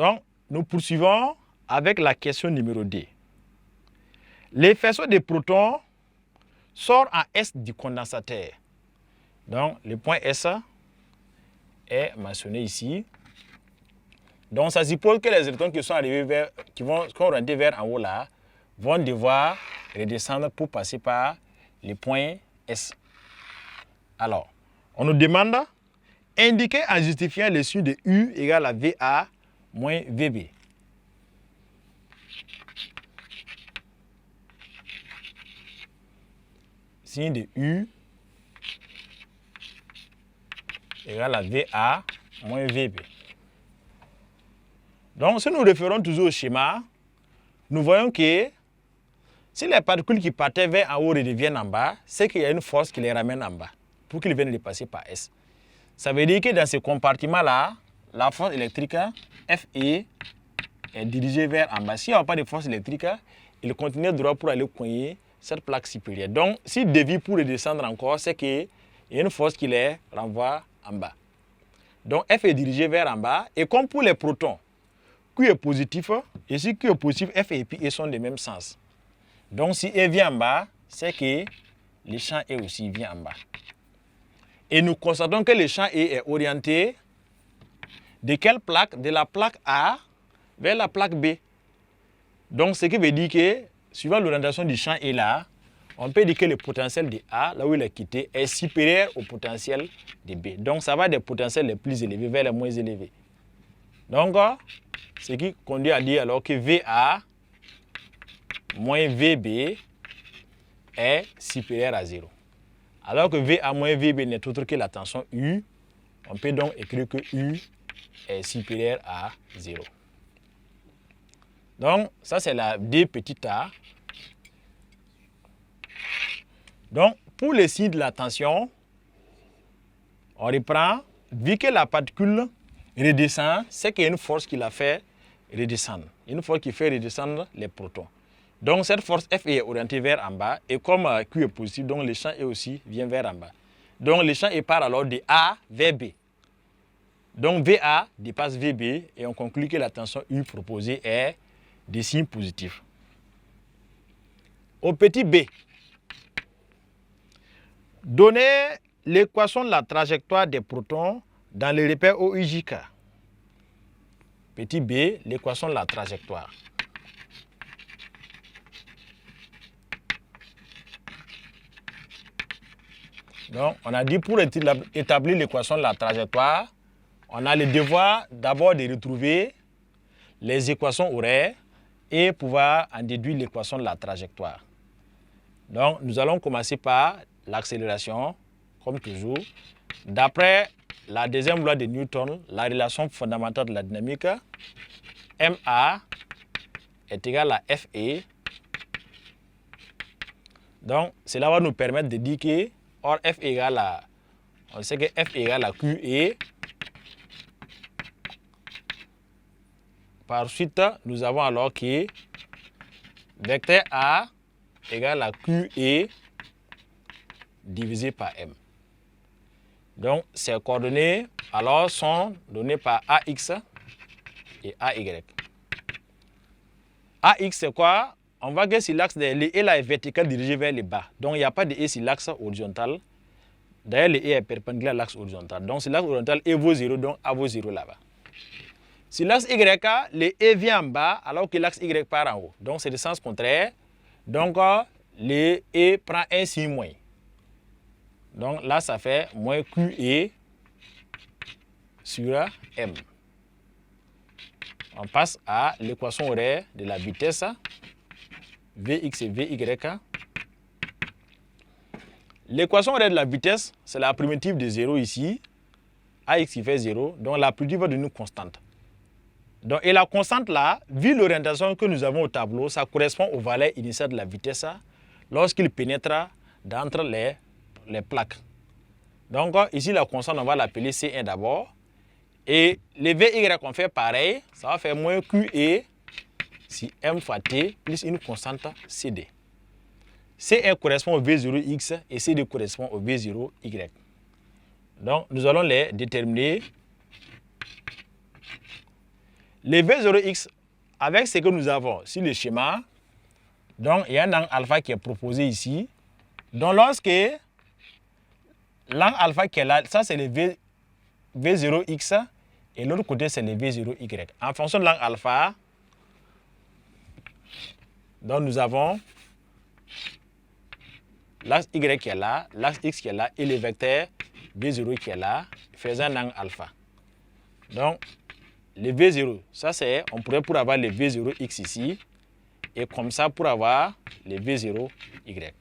Donc, nous poursuivons avec la question numéro 2. Les faisceaux de protons sortent en S du condensateur. Donc, le point S est mentionné ici. Donc, ça suppose que les électrons qui sont arrivés qui vont orienter vers en haut là, vont devoir redescendre pour passer par le point S. Alors, on nous demande indiquer en justifiant le signe de U égale à VA moins VB. Signe de U égale à VA moins VB. Donc, si nous référons toujours au schéma, nous voyons que si les particules qui partaient vers en haut reviennent en bas, c'est qu'il y a une force qui les ramène en bas pour qu'ils viennent dépasser par S. Ça veut dire que dans ce compartiment-là, la force électrique FE est dirigée vers en bas. S'il n'y a pas de force électrique, il continue droit pour aller cogner cette plaque supérieure. Donc, s'il dévie pour redescendre encore, c'est qu'il y a une force qui les renvoie en bas. Donc, F est dirigé vers en bas. Et comme pour les protons, Q est positif, et si Q est positif, F et E sont du même sens. Donc, si E vient en bas, c'est que le champ E aussi vient en bas. Et nous constatons que le champ E est orienté de quelle plaque? De la plaque A vers la plaque B. Donc, ce qui veut dire que, suivant l'orientation du champ E là, on peut dire que le potentiel de A, là où il est quitté, est supérieur au potentiel de B. Donc, ça va des potentiels les plus élevés vers les moins élevés. Donc, ce qui conduit à dire alors que VA moins VB est supérieur à 0. Alors que VA moins VB n'est autre que la tension U, on peut donc écrire que U est supérieur à 0. Donc, ça c'est la D petit a. Donc, pour le signe de la tension, on reprend, vu que la particule redescend, c'est qu'il y a une force qui la fait redescendre. Une force qui fait redescendre les protons. Donc, cette force F est orientée vers en bas, et comme Q est positif, donc le champ E aussi vient vers en bas. Donc, le champ E part alors de A vers B. Donc, VA dépasse VB, et on conclut que la tension U proposée est de signe positif. Au petit b, donnez l'équation de la trajectoire des protons dans le repère OIJK. Petit b, l'équation de la trajectoire. Donc, on a dit pour établir l'équation de la trajectoire, on a le devoir d'abord de retrouver les équations horaires et pouvoir en déduire l'équation de la trajectoire. Donc, nous allons commencer par l'accélération, comme toujours. D'après la deuxième loi de Newton, la relation fondamentale de la dynamique, MA est égal à FE. Donc, cela va nous permettre de dire que, or F égale à, on sait que F égale à QE. Par suite, nous avons alors que vecteur A égale à QE divisé par M. Donc, ces coordonnées alors sont données par AX et AY. AX, c'est quoi? On voit que si l'axe de l'E là est vertical dirigé vers le bas. Donc, il n'y a pas de E sur l'axe horizontal. D'ailleurs, le E est perpendiculaire à l'axe horizontal. Donc, si l'axe horizontal E vaut 0, donc A vaut 0 là-bas. Si l'axe YK, le E vient en bas, alors que l'axe Y part en haut. Donc, c'est le sens contraire. Donc, le E prend un signe moins. Donc, là, ça fait moins QE sur M. On passe à l'équation horaire de la vitesse. Vx et Vy. L'équation horaire de la vitesse, c'est la primitive de 0 ici. Ax qui fait 0. Donc, la primitive va devenir constante. Donc, et la constante là, vu l'orientation que nous avons au tableau, ça correspond aux valeurs initiales de la vitesse lorsqu'il pénètre d'entre les plaques. Donc, ici, la constante, on va l'appeler C1 d'abord. Et les Vy, on fait pareil. Ça va faire moins QE si M fois T plus une constante CD. C1 correspond au V0X et CD correspond au V0Y. Donc, nous allons les déterminer. Les V0x, avec ce que nous avons sur le schéma, donc il y a un angle alpha qui est proposé ici. Donc lorsque l'angle alpha qui est là, ça c'est le V0x et l'autre côté c'est le V0y. En fonction de l'angle alpha, donc nous avons l'axe y qui est là, l'axe x qui est là et le vecteur V0 qui est là, faisant un angle alpha. Donc le V0, ça c'est, on pourrait pour avoir le V0x ici et comme ça pour avoir le V0y.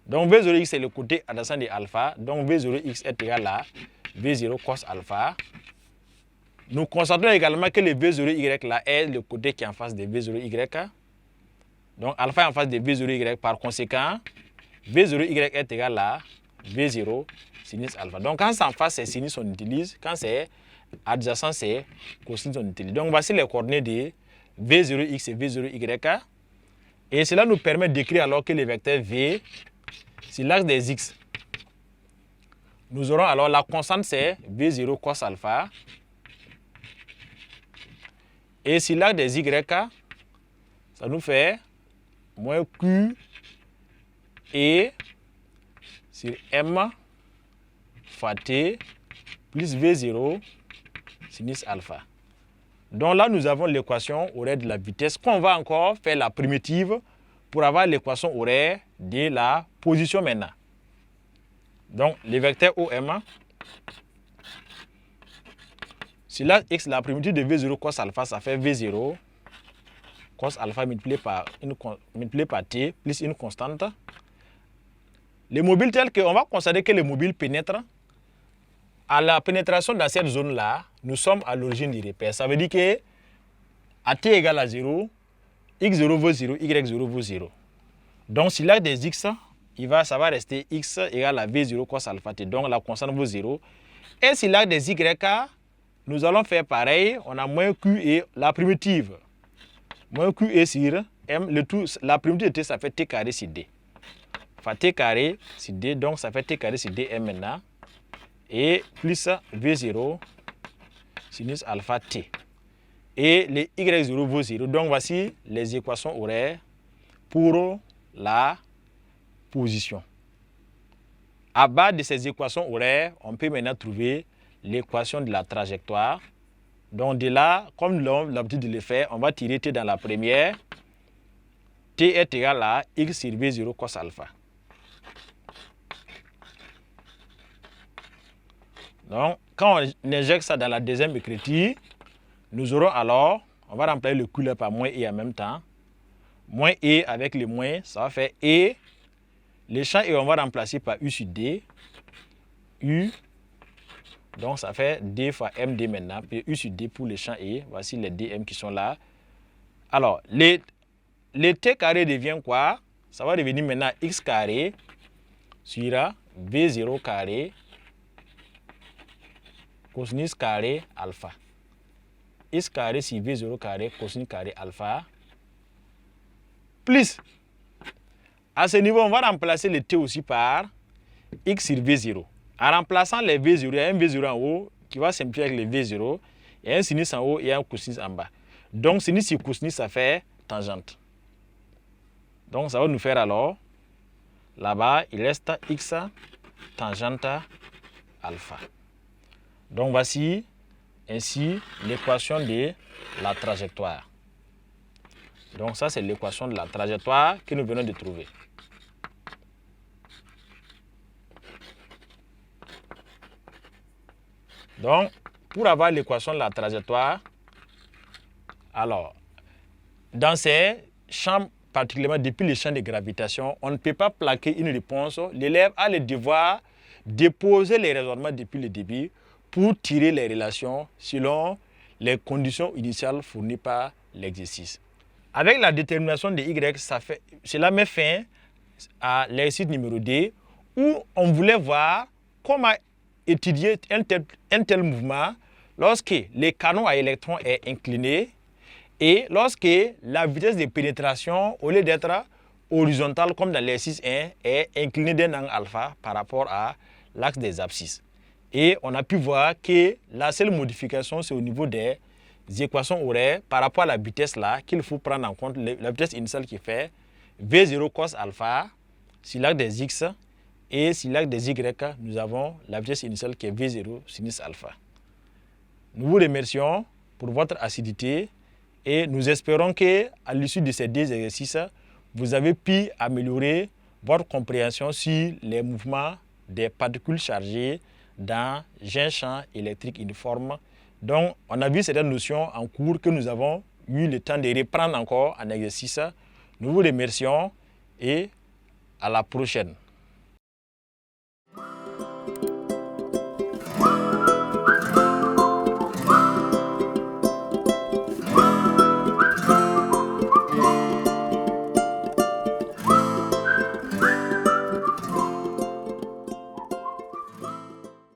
Donc V0x c'est le côté adjacent de alpha, donc V0x est égal à V0 cos alpha. Nous constatons également que le V0y là est le côté qui est en face de V0y. Donc alpha est en face de V0y, par conséquent, V0y est égal à V0 sinus alpha. Donc quand c'est en face, c'est sinus on utilise. Quand c'est adjacent, c'est cosinus on utilise. Donc voici les coordonnées de V0x et V0y. Et cela nous permet d'écrire alors que le vecteur V, sur l'axe des x, nous aurons alors la constante c'est V0 cos alpha. Et sur l'axe des y, ça nous fait moins Q et sur M fois T plus V0 sinus alpha. Donc là, nous avons l'équation horaire de la vitesse qu'on va encore faire la primitive pour avoir l'équation horaire de la position maintenant. Donc, le vecteur OM, sur l'axe X, la primitive de V0 cos alpha, ça fait V0 cos alpha multiplié par T plus une constante. Les mobiles tels qu'on va constater que les mobiles pénètrent. À la pénétration dans cette zone-là, nous sommes à l'origine du repère. Ça veut dire que à t égale à 0, x0 vaut 0, y0 vaut 0. Donc, si l'axe des x, ça va rester x égale à v0 cos alpha t. Donc, la constante vaut 0. Et si l'axe des y, nous allons faire pareil. On a moins q et la primitive. Moins q et sur m, la primitive de t, ça fait t carré sur d. Enfin, t carré sur d, donc ça fait t carré sur dm maintenant. Et plus V0 sinus alpha t. Et les Y0 vaut 0. Donc voici les équations horaires pour la position. À bas de ces équations horaires, on peut maintenant trouver l'équation de la trajectoire. Donc de là, comme nous avons l'habitude de le faire, on va tirer t dans la première. T est égal à x sur V0 cos alpha. Donc, quand on injecte ça dans la deuxième écriture, nous aurons alors, on va remplacer le Q par moins E en même temps. Moins E avec le moins, ça va faire E. Les champs E, on va remplacer par U sur D. U. Donc, ça fait D fois MD maintenant. Puis U sur D pour les champs E. Voici les DM qui sont là. Alors, les T carré devient quoi? Ça va devenir maintenant X carré sur V0 carré cosinus carré alpha. X carré sur V0 carré cosinus carré alpha. Plus, à ce niveau, on va remplacer le T aussi par X sur V0. En remplaçant les V0, il y a un V0 en haut qui va simplifier avec le V0. Il y a un sinus en haut et un cosinus en bas. Donc, sinus sur cosinus, ça fait tangente. Donc, ça va nous faire alors, là-bas, il reste X tangente alpha. Donc voici ainsi l'équation de la trajectoire. Donc ça c'est l'équation de la trajectoire que nous venons de trouver. Donc pour avoir l'équation de la trajectoire, alors dans ces champs, particulièrement depuis les champs de gravitation, on ne peut pas plaquer une réponse. L'élève a le devoir de poser les raisonnements depuis le début pour tirer les relations selon les conditions initiales fournies par l'exercice. Avec la détermination de Y, cela met fin à l'exercice numéro 2 où on voulait voir comment étudier un tel mouvement lorsque le canon à électrons est incliné et lorsque la vitesse de pénétration, au lieu d'être horizontale comme dans l'exercice 1, est inclinée d'un angle alpha par rapport à l'axe des abscisses. Et on a pu voir que la seule modification, c'est au niveau des équations horaires par rapport à la vitesse là qu'il faut prendre en compte, la vitesse initiale qui fait V0 cos alpha sur l'axe des X et sur l'axe des Y, nous avons la vitesse initiale qui est V0 sinus alpha. Nous vous remercions pour votre assiduité et nous espérons qu'à l'issue de ces 2 exercices, vous avez pu améliorer votre compréhension sur les mouvements des particules chargées dans un champ électrique uniforme. Donc, on a vu certaines notions en cours que nous avons eu le temps de reprendre encore en exercice. Nous vous remercions et à la prochaine.